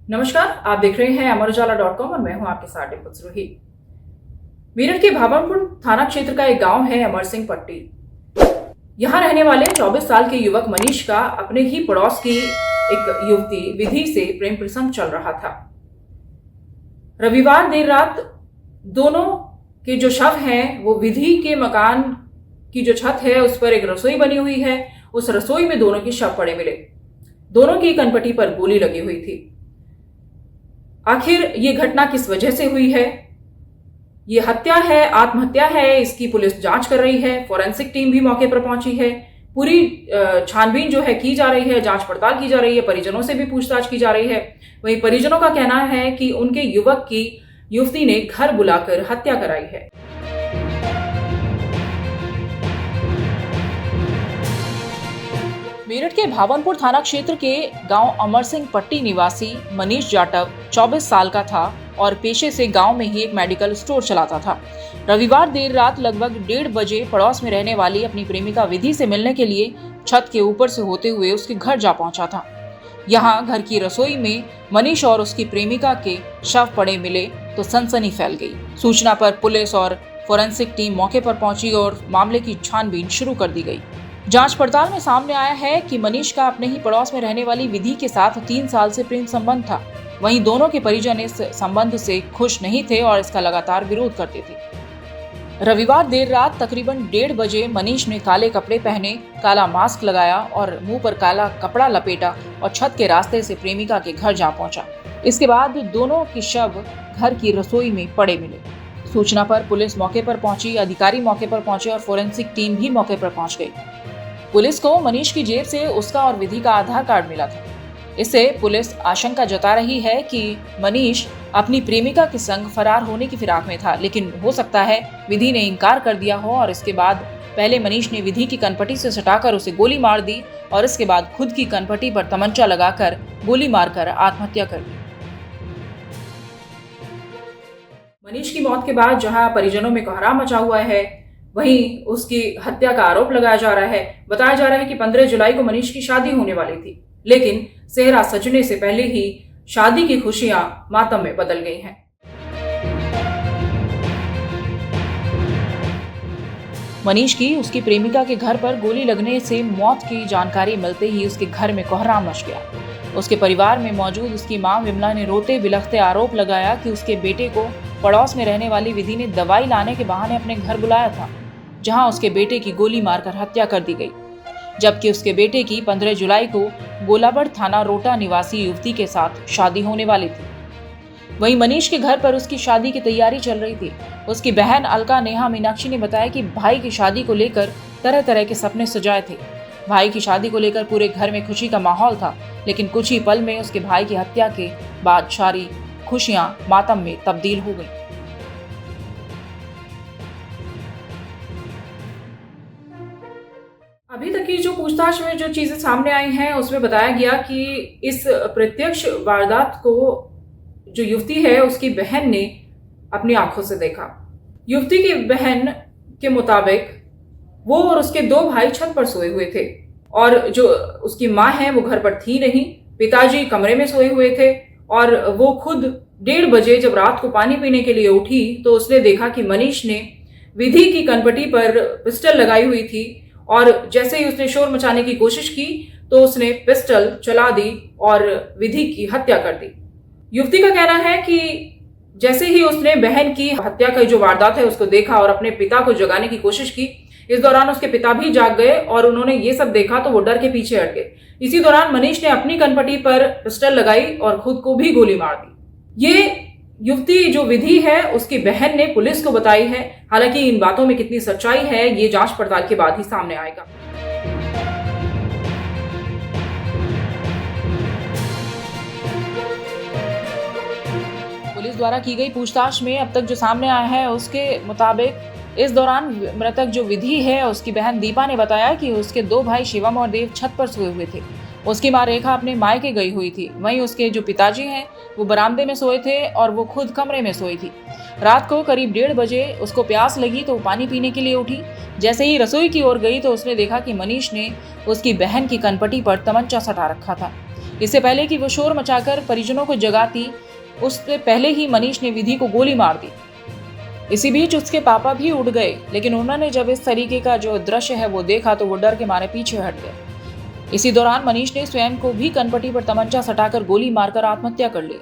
नमस्कार, आप देख रहे हैं अमरउजाला.com और मैं हूं आपके साथ डिम्पल। मेरठ के भावनपुर थाना क्षेत्र का एक गांव है अमर सिंह पट्टी। यहां रहने वाले 24 साल के युवक मनीष का अपने ही पड़ोस की एक युवती विधि से प्रेम प्रसंग चल रहा था। रविवार देर रात दोनों के जो शव हैं वो विधि के मकान की जो छत है उस पर एक रसोई बनी हुई है। उस रसोई में दोनों के शव पड़े मिले। दोनों की कनपटी पर गोली लगी हुई थी। आखिर ये घटना किस वजह से हुई है? ये हत्या है, आत्महत्या है, इसकी पुलिस जांच कर रही है। फॉरेंसिक टीम भी मौके पर पहुंची है। पूरी छानबीन जो है की जा रही है, जांच पड़ताल की जा रही है, परिजनों से भी पूछताछ की जा रही है। वहीं परिजनों का कहना है कि उनके युवक की युवती ने घर बुलाकर हत्या कराई है। मेरठ के भावनपुर थाना क्षेत्र के गांव अमर सिंह पट्टी निवासी मनीष जाटव 24 साल का था और पेशे से गांव में ही एक मेडिकल स्टोर चलाता था। रविवार देर रात लगभग 1:30 बजे पड़ोस में रहने वाली अपनी प्रेमिका विधि से मिलने के लिए छत के ऊपर से होते हुए उसके घर जा पहुंचा था। यहां घर की रसोई में मनीष और उसकी प्रेमिका के शव पड़े मिले तो सनसनी फैल गई। सूचना पर पुलिस और फोरेंसिक टीम मौके पर पहुंची और मामले की छानबीन शुरू कर दी गई। जांच पड़ताल में सामने आया है कि मनीष का अपने ही पड़ोस में रहने वाली विधि के साथ 3 साल से प्रेम संबंध था। वहीं दोनों के परिजन इस संबंध से खुश नहीं थे और इसका लगातार विरोध करते थे। रविवार देर रात तकरीबन 1:30 बजे मनीष ने काले कपड़े पहने, काला मास्क लगाया और मुंह पर काला कपड़ा लपेटा और छत के रास्ते से प्रेमिका के घर जा पहुंचा। इसके बाद दोनों के शव घर की रसोई में पड़े मिले। सूचना पर पुलिस मौके पर पहुंची, अधिकारी मौके पर पहुंचे और फोरेंसिक टीम भी मौके पर पहुंच गई। पुलिस को मनीष की जेब से उसका और विधि का आधार कार्ड मिला था। इससे पुलिस आशंका जता रही है कि मनीष अपनी प्रेमिका के संग फरार होने की फिराक में था, लेकिन हो सकता है विधि ने इनकार कर दिया हो और इसके बाद पहले मनीष ने विधि की कनपटी से सटाकर उसे गोली मार दी और इसके बाद खुद की कनपटी पर तमंचा लगाकर गोली मारकर आत्महत्या कर दी। मनीष की मौत के बाद जहां परिजनों में कोहराम मचा हुआ है, वहीं उसकी हत्या का आरोप लगाया जा रहा है। बताया जा रहा है कि 15 जुलाई को मनीष की शादी होने वाली थी, लेकिन सेहरा सजने से पहले ही शादी की खुशियां मातम में बदल गई हैं। मनीष की उसकी प्रेमिका के घर पर गोली लगने से मौत की जानकारी मिलते ही उसके घर में कोहराम मच गया। उसके परिवार में मौजूद उसकी मां विमला ने रोते बिलखते आरोप लगाया कि उसके बेटे को पड़ोस में रहने वाली विधि ने दवाई लाने के बहाने अपने घर बुलाया था, जहां उसके बेटे की गोली मारकर हत्या कर दी गई, जबकि उसके बेटे की 15 जुलाई को गोलाबड़ थाना रोटा निवासी युवती के साथ शादी होने वाली थी। वहीं मनीष के घर पर उसकी शादी की तैयारी चल रही थी। उसकी बहन अलका नेहा मीनाक्षी ने बताया कि भाई की शादी को लेकर तरह तरह के सपने सजाए थे। भाई की शादी को लेकर पूरे घर में खुशी का माहौल था, लेकिन कुछ ही पल में उसके भाई की हत्या के बाद सारी खुशियां मातम में तब्दील हो गई। अभी तक की जो पूछताछ में जो चीजें सामने आई हैं उसमें बताया गया कि इस प्रत्यक्ष वारदात को जो युवती है उसकी बहन ने अपनी आंखों से देखा। युवती की बहन के मुताबिक वो और उसके 2 भाई छत पर सोए हुए थे और जो उसकी माँ है वो घर पर थी नहीं। पिताजी कमरे में सोए हुए थे और वो खुद 1:30 बजे जब रात को पानी पीने के लिए उठी तो उसने देखा कि मनीष ने विधि की कनपटी पर पिस्टल लगाई हुई थी और जैसे ही उसने शोर मचाने की कोशिश की तो उसने पिस्टल चला दी और विधि की हत्या कर दी। युवती का कहना है कि जैसे ही उसने बहन की हत्या का जो वारदात है उसको देखा और अपने पिता को जगाने की कोशिश की, इस दौरान उसके पिता भी जाग गए और उन्होंने ये सब देखा तो वो डर के पीछे हट गए। इसी दौरान मनीष ने अपनी कनपटी पर पिस्टल लगाई और खुद को भी गोली मार दी। ये युवती जो विधि है उसकी बहन ने पुलिस को बताई है। हालांकि इन बातों में कितनी सच्चाई है ये जांच पड़ताल के बाद ही सामने आएगा। पुलिस द्वारा की गई पूछताछ में अब तक जो सामने आया है उसके मुताबिक इस दौरान मृतक जो विधि है उसकी बहन दीपा ने बताया कि उसके 2 भाई शिवम और देव छत पर सोए हुए थे। उसकी मां रेखा अपने मायके गई हुई थी। वहीं उसके जो पिताजी हैं वो बरामदे में सोए थे और वो खुद कमरे में सोई थी। रात को करीब 1:30 बजे उसको प्यास लगी तो पानी पीने के लिए उठी। जैसे ही रसोई की ओर गई तो उसने देखा कि मनीष ने उसकी बहन की कनपटी पर तमंचा सटा रखा था। इससे पहले कि वो शोर मचाकर परिजनों को जगाती, उससे पहले ही मनीष ने विधि को गोली मार दी। इसी बीच उसके पापा भी उठ गए, लेकिन उन्होंने जब इस तरीके का जो दृश्य है वो देखा तो वो डर के मारे पीछे हट गए। इसी दौरान मनीष ने स्वयं को भी कनपटी पर तमंचा सटाकर गोली मारकर आत्महत्या कर ली।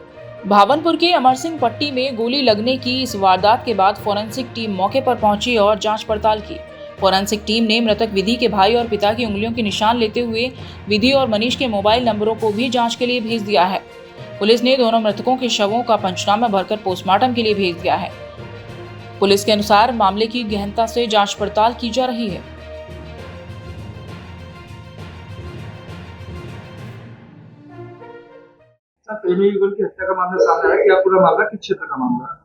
भावनपुर के अमर सिंह पट्टी में गोली लगने की इस वारदात के बाद फोरेंसिक टीम मौके पर पहुंची और जांच पड़ताल की। फोरेंसिक टीम ने मृतक विधि के भाई और पिता की उंगलियों के निशान लेते हुए विधि और मनीष के मोबाइल नंबरों को भी जांच के लिए भेज दिया है। पुलिस ने दोनों मृतकों के शवों का पंचनामा भरकर पोस्टमार्टम के लिए भेज दिया है। पुलिस के अनुसार मामले की गहनता से जांच पड़ताल की जा रही है। प्रेमी युगल की हत्या का मामला सामने आया। क्या पूरा मामला किस क्षेत्र का मामला है?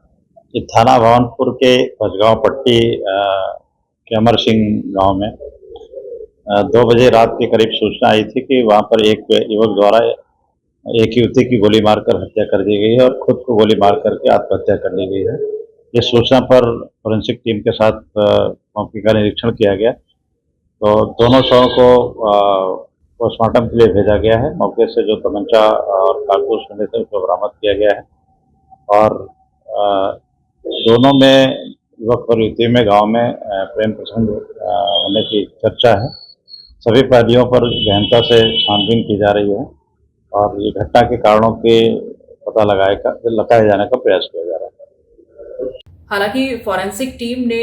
ये थाना भावनपुर के भजगांव पट्टी के अमर सिंह गांव में 2 बजे रात के करीब सूचना आई थी कि वहां पर एक युवक द्वारा एक युवती की गोली मारकर हत्या कर दी गई है और खुद को गोली मार करके आत्महत्या कर ली गई है। इस सूचना पर फोरेंसिक टीम के साथ मौके का निरीक्षण किया गया, तो दोनों शवों को पोस्टमार्टम के लिए भेजा गया है। मौके से जो तमंचा और कारतूस मिले थे उसको बरामद किया गया है और दोनों में युवक और युवती में गांव में प्रेम प्रसंग होने की चर्चा है। सभी पहलुओं पर गहनता से छानबीन की जा रही है और ये घटना के कारणों के पता लगाए जाने का प्रयास किया जा रहा है। हालांकि फोरेंसिक टीम ने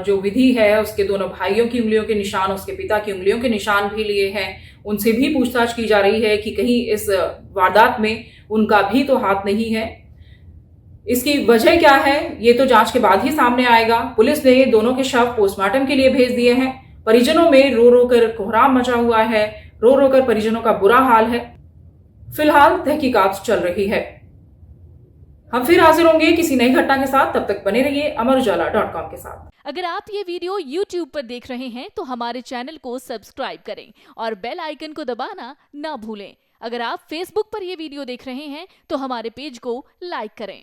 जो विधि है उसके दोनों भाइयों की उंगलियों के निशान, उसके पिता की उंगलियों के निशान भी लिए हैं। उनसे भी पूछताछ की जा रही है कि कहीं इस वारदात में उनका भी तो हाथ नहीं है। इसकी वजह क्या है ये तो जांच के बाद ही सामने आएगा। पुलिस ने दोनों के शव पोस्टमार्टम के लिए भेज दिए हैं। परिजनों में रो रो कर कोहराम मचा हुआ है, रो रो कर परिजनों का बुरा हाल है। फिलहाल तहकीकात चल रही है। हम फिर हाजिर होंगे किसी नई घटना के साथ। तब तक बने रहिए amarujala.com के साथ। अगर आप ये वीडियो YouTube पर देख रहे हैं तो हमारे चैनल को सब्सक्राइब करें और बेल आइकन को दबाना ना भूलें। अगर आप Facebook पर ये वीडियो देख रहे हैं तो हमारे पेज को लाइक करें।